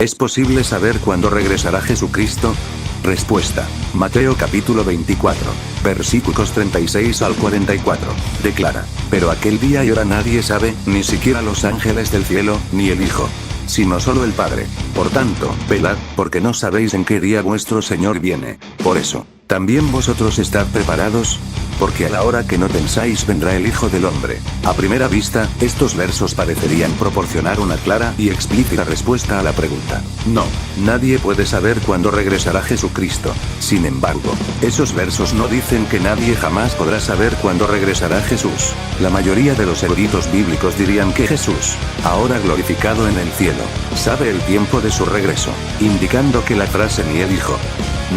¿Es posible saber cuándo regresará Jesucristo? Respuesta. Mateo capítulo 24, versículos 36 al 44, declara: pero aquel día y hora nadie sabe, ni siquiera los ángeles del cielo, ni el Hijo, sino solo el Padre. Por tanto, velad, porque no sabéis en qué día vuestro Señor viene. Por eso, también vosotros estad preparados, porque a la hora que no pensáis vendrá el Hijo del Hombre. A primera vista, estos versos parecerían proporcionar una clara y explícita respuesta a la pregunta. No, nadie puede saber cuándo regresará Jesucristo. Sin embargo, esos versos no dicen que nadie jamás podrá saber cuándo regresará Jesús. La mayoría de los eruditos bíblicos dirían que Jesús, ahora glorificado en el cielo, sabe el tiempo de su regreso, indicando que la frase "ni el Hijo"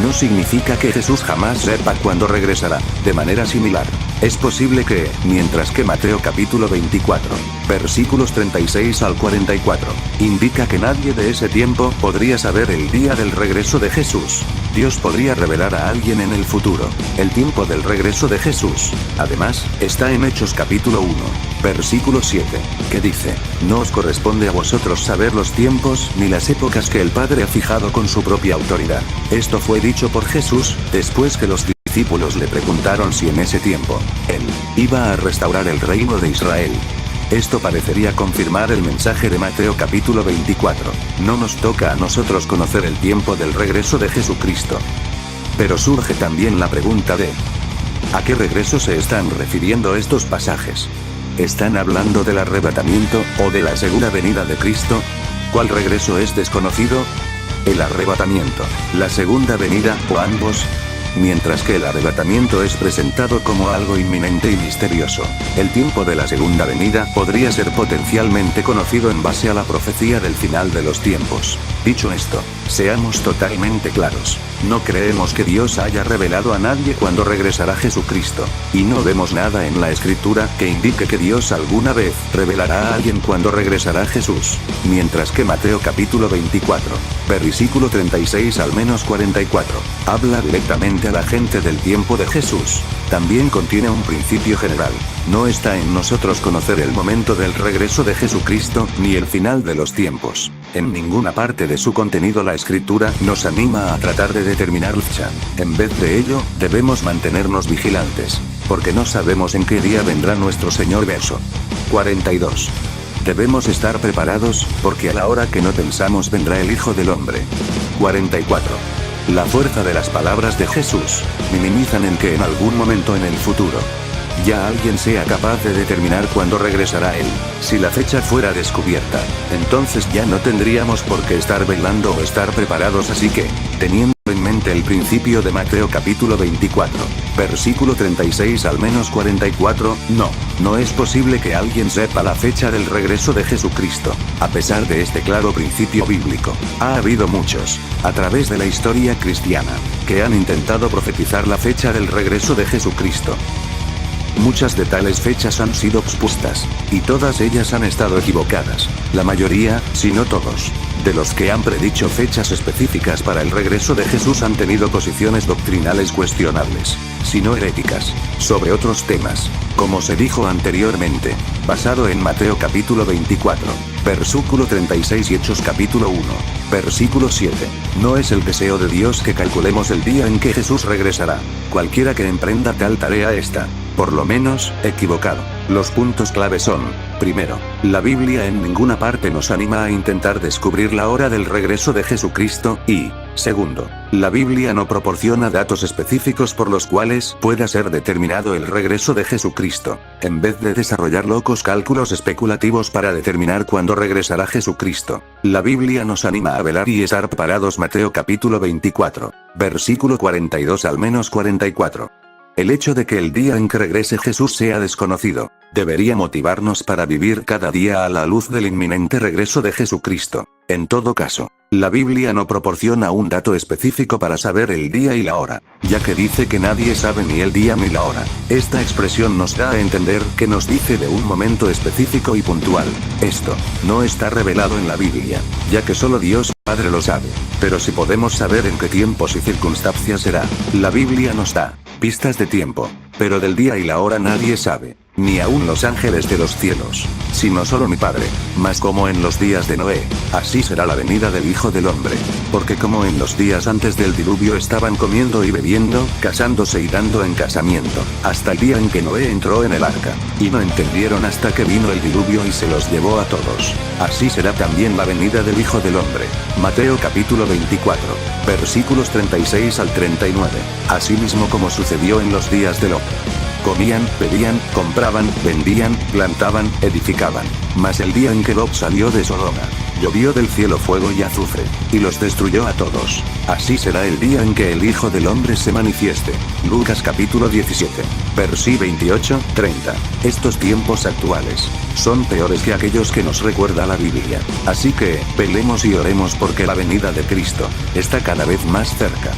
no significa que Jesús jamás sepa cuándo regresará. De manera similar, es posible que, mientras que Mateo capítulo 24, versículos 36 al 44, indica que nadie de ese tiempo podría saber el día del regreso de Jesús, Dios podría revelar a alguien en el futuro el tiempo del regreso de Jesús. Además, está en Hechos capítulo 1, versículo 7, que dice: no os corresponde a vosotros saber los tiempos ni las épocas que el Padre ha fijado con su propia autoridad. Esto fue dicho por Jesús, después que los discípulos le preguntaron si en ese tiempo, Él iba a restaurar el reino de Israel. Esto parecería confirmar el mensaje de Mateo capítulo 24. No nos toca a nosotros conocer el tiempo del regreso de Jesucristo. Pero surge también la pregunta de: ¿a qué regreso se están refiriendo estos pasajes? ¿Están hablando del arrebatamiento, o de la segunda venida de Cristo? ¿Cuál regreso es desconocido? ¿El arrebatamiento, la segunda venida, o ambos? Mientras que el arrebatamiento es presentado como algo inminente y misterioso, el tiempo de la segunda venida podría ser potencialmente conocido en base a la profecía del final de los tiempos. Dicho esto, seamos totalmente claros, no creemos que Dios haya revelado a nadie cuándo regresará Jesucristo, y no vemos nada en la Escritura que indique que Dios alguna vez revelará a alguien cuándo regresará Jesús. Mientras que Mateo capítulo 24, versículo 36 al menos 44, habla directamente a la gente del tiempo de Jesús, también contiene un principio general: no está en nosotros conocer el momento del regreso de Jesucristo, ni el final de los tiempos. En ninguna parte de su contenido la Escritura nos anima a tratar de determinar fecha. En vez de ello, debemos mantenernos vigilantes, porque no sabemos en qué día vendrá nuestro Señor. Verso 42. Debemos estar preparados, porque a la hora que no pensamos vendrá el Hijo del Hombre. 44. La fuerza de las palabras de Jesús minimizan en que en algún momento en el futuro ya alguien sea capaz de determinar cuándo regresará Él. Si la fecha fuera descubierta, entonces ya no tendríamos por qué estar velando o estar preparados. Así que, teniendo en mente el principio de Mateo capítulo 24, versículo 36 al menos 44, no es posible que alguien sepa la fecha del regreso de Jesucristo. A pesar de este claro principio bíblico, ha habido muchos, a través de la historia cristiana, que han intentado profetizar la fecha del regreso de Jesucristo. Muchas de tales fechas han sido expuestas, y todas ellas han estado equivocadas. La mayoría, si no todos, de los que han predicho fechas específicas para el regreso de Jesús han tenido posiciones doctrinales cuestionables, si no heréticas, sobre otros temas, como se dijo anteriormente, basado en Mateo capítulo 24, versículo 36 y Hechos capítulo 1, versículo 7. No es el deseo de Dios que calculemos el día en que Jesús regresará. Cualquiera que emprenda tal tarea está, por lo menos, equivocado. Los puntos clave son: primero, la Biblia en ninguna parte nos anima a intentar descubrir la hora del regreso de Jesucristo, y, segundo, la Biblia no proporciona datos específicos por los cuales pueda ser determinado el regreso de Jesucristo. En vez de desarrollar locos cálculos especulativos para determinar cuándo regresará Jesucristo, la Biblia nos anima a velar y estar preparados. Mateo capítulo 24, versículo 42 al menos 44. El hecho de que el día en que regrese Jesús sea desconocido, debería motivarnos para vivir cada día a la luz del inminente regreso de Jesucristo. En todo caso, la Biblia no proporciona un dato específico para saber el día y la hora, ya que dice que nadie sabe ni el día ni la hora. Esta expresión nos da a entender que nos dice de un momento específico y puntual. Esto no está revelado en la Biblia, ya que solo Dios Padre lo sabe. Pero si podemos saber en qué tiempos y circunstancias será, la Biblia nos da pistas de tiempo, pero del día y la hora nadie sabe. ni aun los ángeles de los cielos, sino solo mi Padre. Mas como en los días de Noé, así será la venida del Hijo del Hombre. Porque como en los días antes del diluvio estaban comiendo y bebiendo, casándose y dando en casamiento, hasta el día en que Noé entró en el arca, y no entendieron hasta que vino el diluvio y se los llevó a todos. Así será también la venida del Hijo del Hombre. Mateo capítulo 24, versículos 36 al 39. Asimismo como sucedió en los días de Lot. Comían, bebían, compraban, vendían, plantaban, edificaban. Mas el día en que Lot salió de Sodoma, llovió del cielo fuego y azufre, y los destruyó a todos. Así será el día en que el Hijo del Hombre se manifieste. Lucas capítulo 17, versí 28, 30. Estos tiempos actuales son peores que aquellos que nos recuerda la Biblia. Así que, velemos y oremos porque la venida de Cristo está cada vez más cerca.